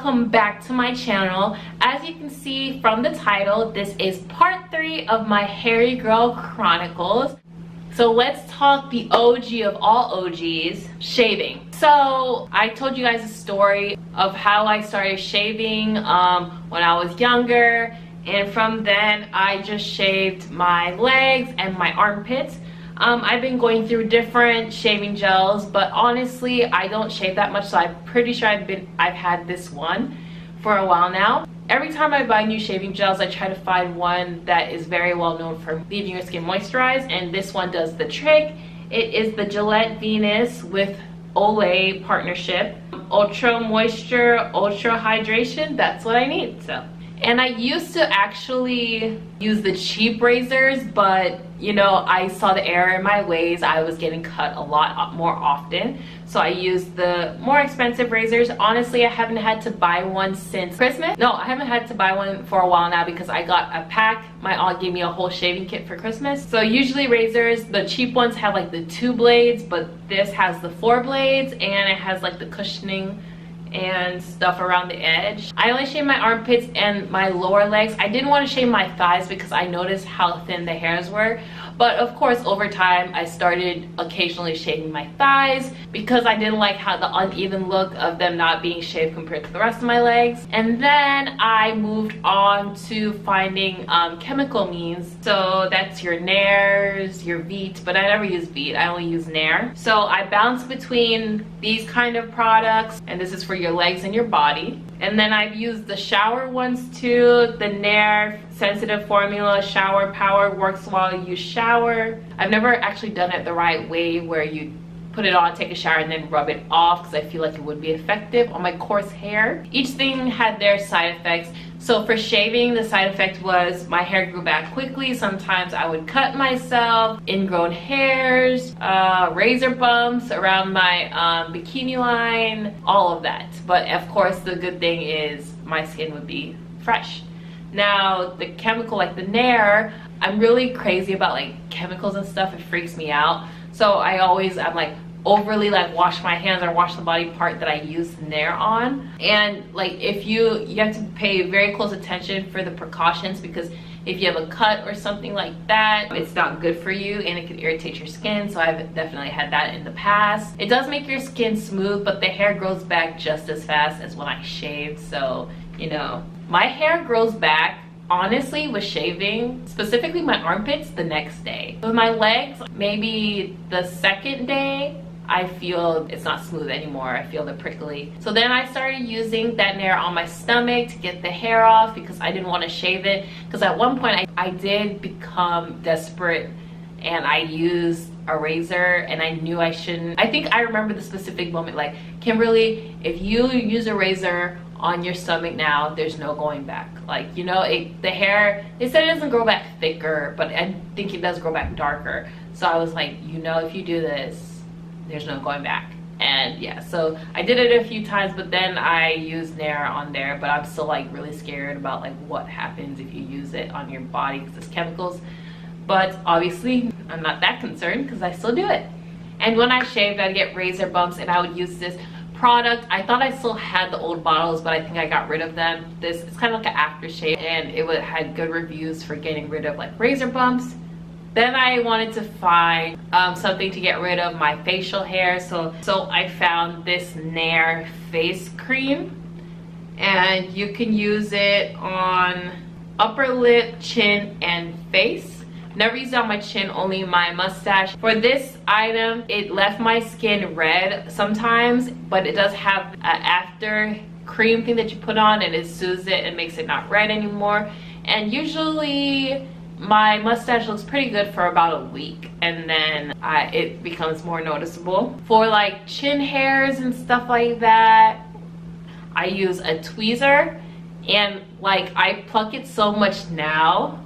welcome back to my channel. As you can see from the title, this is part 3 of my Hairy Girl Chronicles. So let's talk the OG of all OGs, shaving. So I told you guys a story of how I started shaving when I was younger, and from then I just shaved my legs and my armpits. I've been going through different shaving gels, but honestly I don't shave that much, so I'm pretty sure I've had this one for a while now. Every time I buy new shaving gels, I try to find one that is very well known for leaving your skin moisturized, and this one does the trick. It is the Gillette Venus with Olay partnership. Ultra moisture, ultra hydration, that's what I need. And I used to actually use the cheap razors, but you know, I saw the error in my ways. I was getting cut a lot more often, so I used the more expensive razors. Honestly, I haven't had to buy one since Christmas. No, I haven't had to buy one for a while now because I got a pack. My aunt gave me a whole shaving kit for Christmas. So usually razors, the cheap ones have like the 2 blades, but this has the 4 blades, and it has like the cushioning and stuff around the edge. I only shave my armpits and my lower legs. I didn't want to shave my thighs because I noticed how thin the hairs were, but of course over time I started occasionally shaving my thighs because I didn't like how the uneven look of them not being shaved compared to the rest of my legs. And then I moved on to finding chemical means. So that's your Nairs, your Veet, but I never use Veet, I only use Nair. So I bounce between these kind of products, and this is for your legs and your body. And then I've used the shower ones too. The Nair sensitive formula shower power works while you shower. I've never actually done it the right way where you put it on, take a shower, and then rub it off, because I feel like it would be effective on my coarse hair. Each thing had their side effects. So for shaving, the side effect was my hair grew back quickly. Sometimes I would cut myself, ingrown hairs, razor bumps around my bikini line, all of that. But of course, the good thing is my skin would be fresh. Now, the chemical like the Nair, I'm really crazy about like chemicals and stuff. It freaks me out. So I'm like overly like wash my hands or wash the body part that I use Nair on. And like if you have to pay very close attention for the precautions, because if you have a cut or something like that, it's not good for you and it can irritate your skin. So I've definitely had that in the past. It does make your skin smooth, but the hair grows back just as fast as when I shaved. So, you know, my hair grows back honestly with shaving, specifically my armpits, the next day. With my legs, maybe the second day, I feel it's not smooth anymore. I feel the prickly. So then I started using that Nair on my stomach to get the hair off because I didn't want to shave it. Because at one point I did become desperate and I used a razor and I knew I shouldn't. I think I remember the specific moment, like, Kimberly, if you use a razor on your stomach now, there's no going back. Like, you know, the hair, they said it doesn't grow back thicker, but I think it does grow back darker. So I was like, you know, if you do this, there's no going back. And yeah, so I did it a few times, but then I used Nair on there, but I'm still like really scared about like what happens if you use it on your body because it's chemicals. But obviously I'm not that concerned because I still do it. And when I shaved, I'd get razor bumps, and I would use this product. I thought I still had the old bottles, but I think I got rid of them. It's kind of like an aftershave, and it had good reviews for getting rid of like razor bumps. Then I wanted to find something to get rid of my facial hair, so I found this Nair face cream, and you can use it on upper lip, chin, and face. Never used it on my chin, only my mustache. For this item, it left my skin red sometimes, but it does have an after cream thing that you put on, and it soothes it and makes it not red anymore. And usually my mustache looks pretty good for about a week, and then it becomes more noticeable. For like chin hairs and stuff like that, I use a tweezer, and like I pluck it so much now,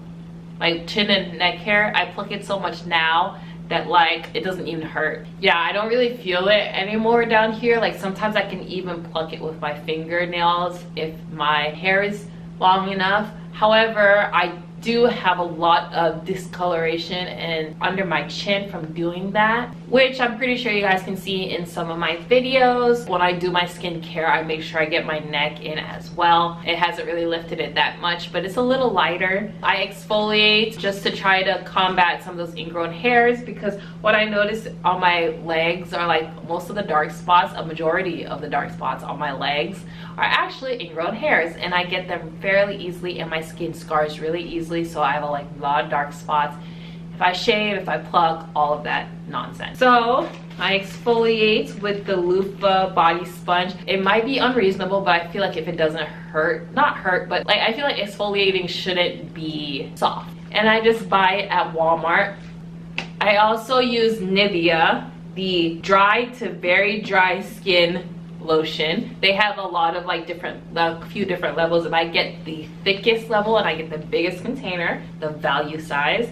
like chin and neck hair, I pluck it so much now that like it doesn't even hurt. Yeah, I don't really feel it anymore down here. Like sometimes I can even pluck it with my fingernails if my hair is long enough. However, I do have a lot of discoloration and under my chin from doing that, which I'm pretty sure you guys can see in some of my videos. When I do my skincare, I make sure I get my neck in as well. It hasn't really lifted it that much, but it's a little lighter. I exfoliate just to try to combat some of those ingrown hairs, because what I noticed on my legs are like most of the dark spots, a majority of the dark spots on my legs are actually ingrown hairs, and I get them fairly easily, and my skin scars really easily, so I have a lot of dark spots. If I shave, if I pluck, all of that nonsense. So I exfoliate with the loofah body sponge. It might be unreasonable, but I feel like if it doesn't hurt, not hurt, but like I feel like exfoliating shouldn't be soft. And I just buy it at Walmart. I also use Nivea, the dry to very dry skin lotion. They have a lot of like a few different levels, and I get the thickest level and I get the biggest container, the value size.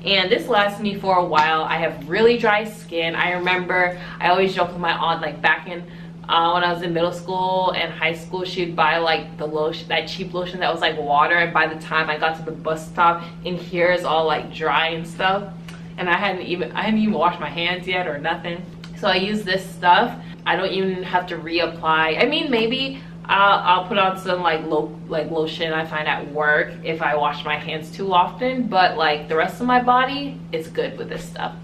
And this lasts me for a while. I have really dry skin. I remember I always joke with my aunt, like back in when I was in middle school and high school, she'd buy like the lotion, that cheap lotion that was like water, and by the time I got to the bus stop, in here is all like dry and stuff, and I hadn't even washed my hands yet or nothing. So I use this stuff. I don't even have to reapply. I mean, maybe I'll put on some like lotion I find at work if I wash my hands too often, but like the rest of my body is good with this stuff.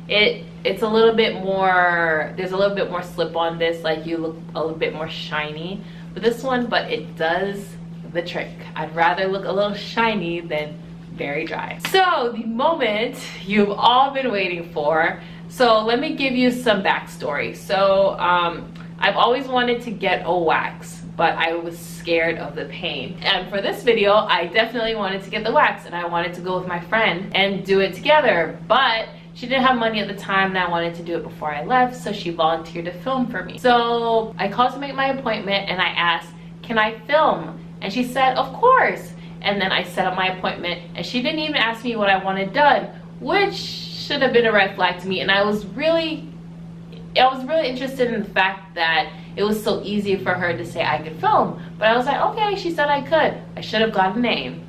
It's a little bit more, there's a little bit more slip on this, like you look a little bit more shiny with this one, but it does the trick. I'd rather look a little shiny than very dry. So the moment you've all been waiting for. So let me give you some backstory. So I've always wanted to get a wax, but I was scared of the pain. And for this video, I definitely wanted to get the wax, and I wanted to go with my friend and do it together. But she didn't have money at the time, and I wanted to do it before I left, so she volunteered to film for me. So I called to make my appointment, and I asked, can I film? And she said, of course. And then I set up my appointment, and she didn't even ask me what I wanted done, which should have been a red flag to me. And I was really interested in the fact that it was so easy for her to say I could film. But I was like, okay, she said I could. I should have got a name.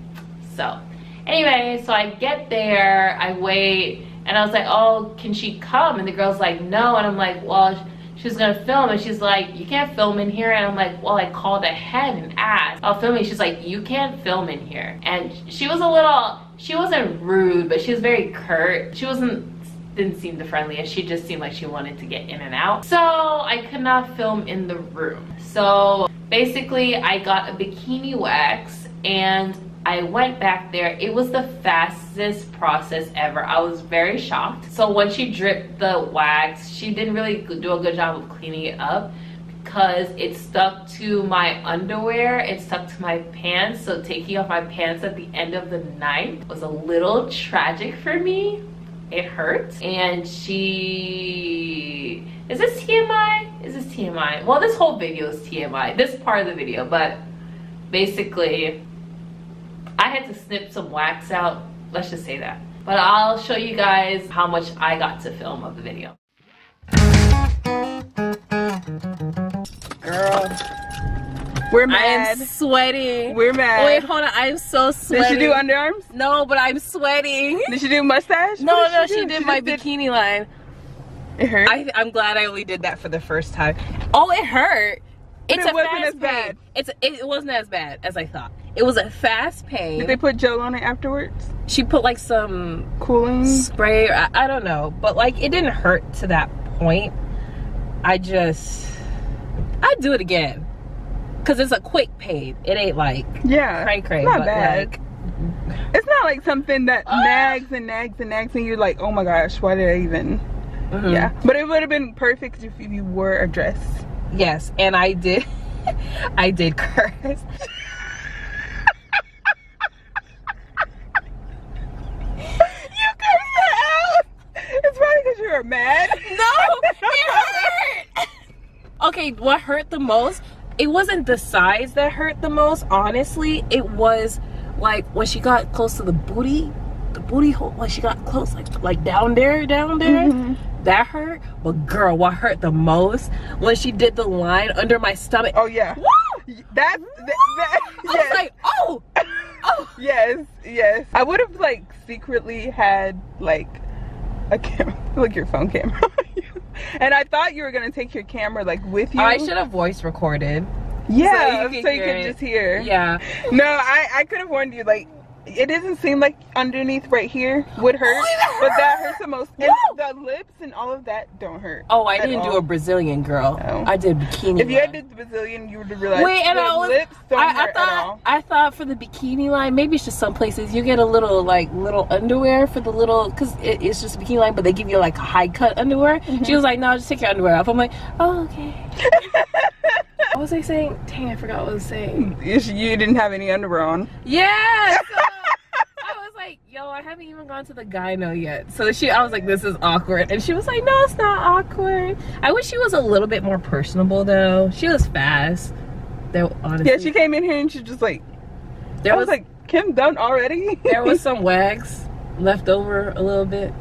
So anyway, so I get there, I wait, and I was like, oh, can she come? And the girl's like, no. And I'm like, well, she was gonna film, and she's like, you can't film in here. And I'm like, well, I called ahead and asked, I'll film it. She's like, you can't film in here. And she wasn't rude, but she was very curt. She didn't seem the friendliest. She just seemed like she wanted to get in and out. So I could not film in the room. So basically I got a bikini wax, and I went back there. It was the fastest process ever. I was very shocked. So when she dripped the wax, she didn't really do a good job of cleaning it up, because it stuck to my underwear, it stuck to my pants. So taking off my pants at the end of the night was a little tragic for me. It hurt. And is this TMI? Is this TMI? Well, this whole video is TMI, this part of the video, but basically I had to snip some wax out, let's just say that. But I'll show you guys how much I got to film of the video. Girl, we're mad. I'm sweating. We're mad. Oh, wait, hold on. I'm so sweaty. Did she do underarms? No, but I'm sweating. Did she do mustache? No, she did my bikini line. It hurt? I'm glad I only did that for the first time. Oh, it hurt. But it wasn't as bad. It wasn't as bad as I thought. It was a fast pain. Did they put gel on it afterwards? She put like some cooling spray. I don't know, but like it didn't hurt to that point. I'd do it again, cause it's a quick pain. It ain't like cray, not but bad. like it's not like something that nags and nags and nags, and you're like, oh my gosh, why did I even? Yeah, but it would have been perfect if you wore a dress. Yes, and I did. I did curse. It's probably because you were mad. No, it hurt. Okay, what hurt the most? It wasn't the size that hurt the most, honestly. It was like when she got close to the booty hole. When she got close, like down there. That hurt. But girl, what hurt the most? When she did the line under my stomach. Oh yeah. Woo! I was like, oh, Yes, yes. I would have like secretly had like a camera, like your phone camera. And I thought you were gonna take your camera like with you. I should have voice recorded. Yeah, so you could just hear. Yeah. No, I could have warned you. Like, it doesn't seem like underneath right here would hurt, but that hurts the most. And the lips and all of that don't hurt. Oh, I didn't do a Brazilian, girl. No. I did bikini. If you had did the Brazilian, you would have realized. Wait, and lips don't hurt at all. I thought for the bikini line, maybe it's just some places you get a little like little underwear for the little, because it's just a bikini line, but they give you like high cut underwear. She was like, no, just take your underwear off. I'm like, oh, okay. What was I saying? Dang, I forgot what I was saying. You didn't have any underwear on. Yeah. So I was like, yo, I haven't even gone to the gyno yet. So I was like, this is awkward. And she was like, no, it's not awkward. I wish she was a little bit more personable though. She was fast. Though, honestly. Yeah, she came in here and she just like, I was like, Kim done already? There was some wax left over a little bit.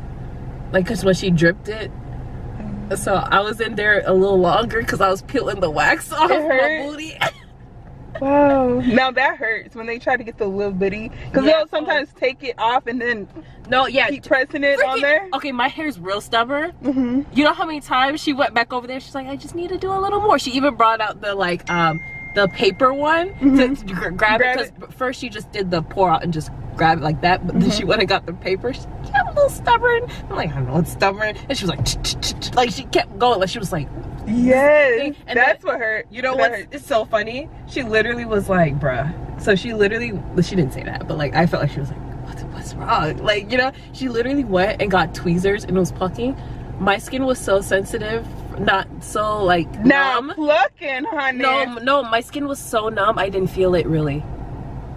Like, because when she dripped it. So I was in there a little longer because I was peeling the wax off my booty. Wow. Now that hurts when they try to get the little bitty, because they'll sometimes take it off and then keep pressing it on there. Okay, my hair's real stubborn. You know how many times she went back over there? She's like, I just need to do a little more. She even brought out the like the paper one to grab it, because first she just did the pour out and just grab it like that, but then she went and got the paper. She's like, yeah, I'm a little stubborn. I'm like, I know it's stubborn. And she was like, like she kept going, like she was like, yes, and that's what hurt. You know what? It's so funny. She literally was like, bruh. So she didn't say that, but like I felt like she was like, what's wrong? Like, you know, she literally went and got tweezers and was plucking. My skin was so sensitive, not so like numb. Plucking, honey. No, my skin was so numb I didn't feel it really.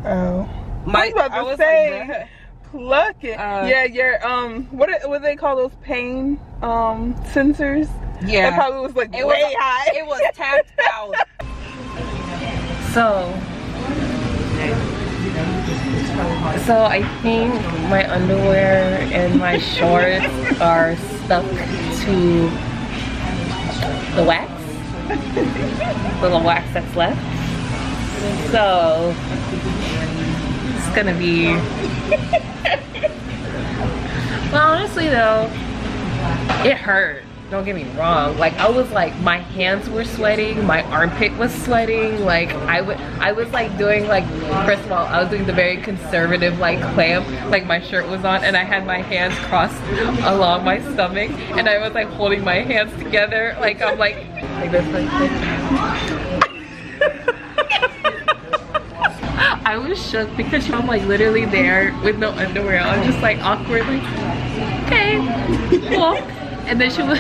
Oh. I was say, like, plucking. Yeah, your what do they call those pain sensors? Yeah, that probably was like way high. It was tapped out. So I think my underwear and my shorts are stuck to the wax, the little wax that's left. So it's gonna be. Well, honestly though, it hurt. Don't get me wrong. Like I was like, my hands were sweating, my armpit was sweating. Like I was like doing like, first of all, I was doing the very conservative like clamp. Like my shirt was on and I had my hands crossed along my stomach and I was like holding my hands together. Like I'm like this. I was shook because I'm like literally there with no underwear. I was just like awkwardly, okay, cool. And then she was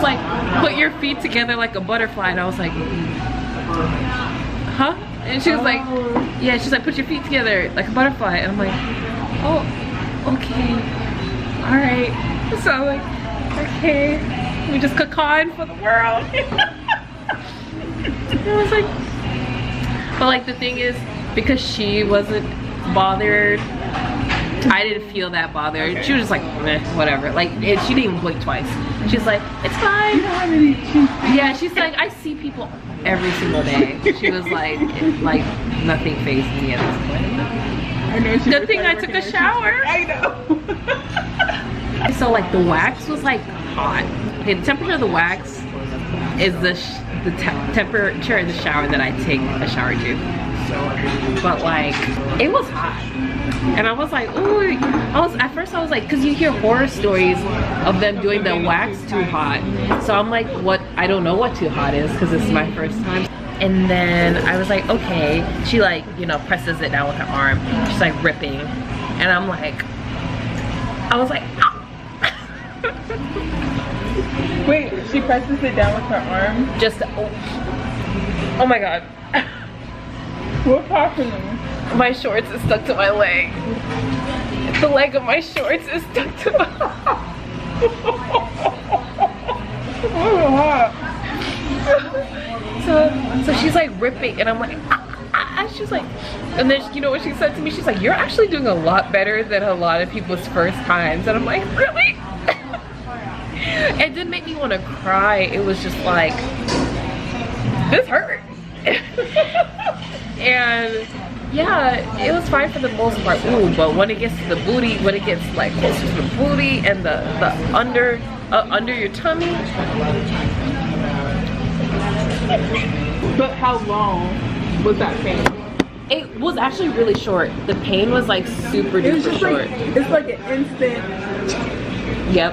like, put your feet together like a butterfly. And I was like, huh? And she was like, yeah, she's like, put your feet together like a butterfly. And I'm like, oh, okay, all right. So I'm like, okay, we just cocoon for the world. I was like, but like the thing is, because she wasn't bothered, I didn't feel that bothered. She was just like, meh, whatever. Like, she didn't even blink twice. She's like, it's fine. Yeah, she's like, I see people every single day. She was like nothing fazed me at this point. I know. Good thing I took a shower. I know. So like the wax was like hot. Okay, the temperature of the wax is the temperature in the shower that I take a shower to. But like, it was hot. And I was like, ooh, at first I was like, cause you hear horror stories of them doing the wax too hot. So I'm like, I don't know what too hot is, cause this is my first time. And then I was like, okay. She like, you know, presses it down with her arm. She's like ripping. And I'm like, I was like, ow. Wait, she presses it down with her arm? Just, oh my God. What's happening? My shorts is stuck to my leg. The leg of my shorts is stuck to my So she's like ripping and I'm like, she's like, and then you know what she said to me? She's like, you're actually doing a lot better than a lot of people's first times. And I'm like, really? It didn't make me want to cry. It was just like, this hurt. And yeah, it was fine for the most part. Ooh, but when it gets to the booty, when it gets like closer to the booty and the under your tummy. But how long was that pain? It was actually really short. The pain was like super It was duper just short. like, it's like an instant, Yep.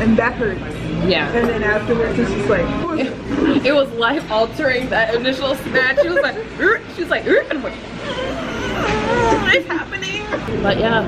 and that hurts. Yeah. And then afterwards, it's just like, It was life altering, that initial snatch. She was like, and I'm like, it's happening. But yeah,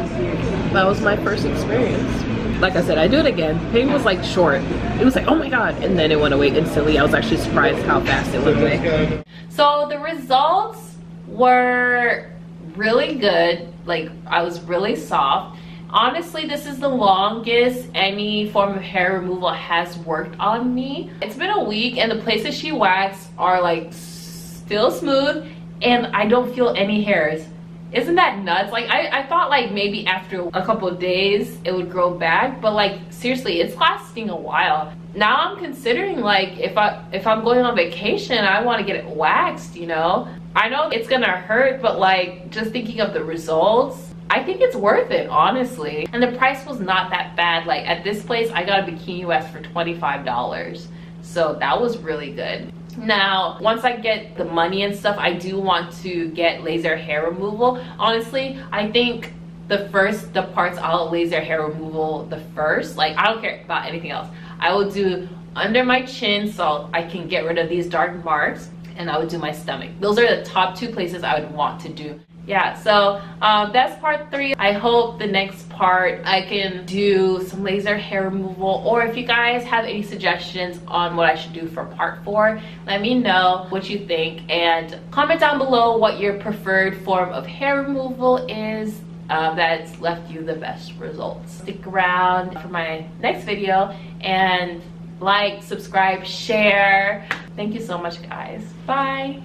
that was my first experience. Like I said, I do it again. Pain was like short. It was like, oh my God. And then it went away instantly. I was actually surprised how fast it went away. So the results were really good. Like, I was really soft. Honestly, this is the longest any form of hair removal has worked on me. It's been a week and the places she waxed are like still smooth and I don't feel any hairs. Isn't that nuts? Like, I thought like maybe after a couple of days it would grow back, but like seriously, it's lasting a while. Now I'm considering like if I'm going on vacation, I want to get it waxed, you know? I know it's gonna hurt, but like just thinking of the results, I think it's worth it, honestly. And the price was not that bad. Like at this place, I got a bikini wax for $25. So that was really good. Now, once I get the money and stuff, I do want to get laser hair removal. Honestly, I think the parts I'll laser hair removal the first. Like, I don't care about anything else. I will do under my chin so I can get rid of these dark marks, and I would do my stomach. Those are the top 2 places I would want to do. Yeah, so that's part 3. I hope the next part I can do some laser hair removal, or if you guys have any suggestions on what I should do for part 4, let me know what you think, and comment down below what your preferred form of hair removal is that's left you the best results. Stick around for my next video and like, subscribe, share. Thank you so much, guys. Bye.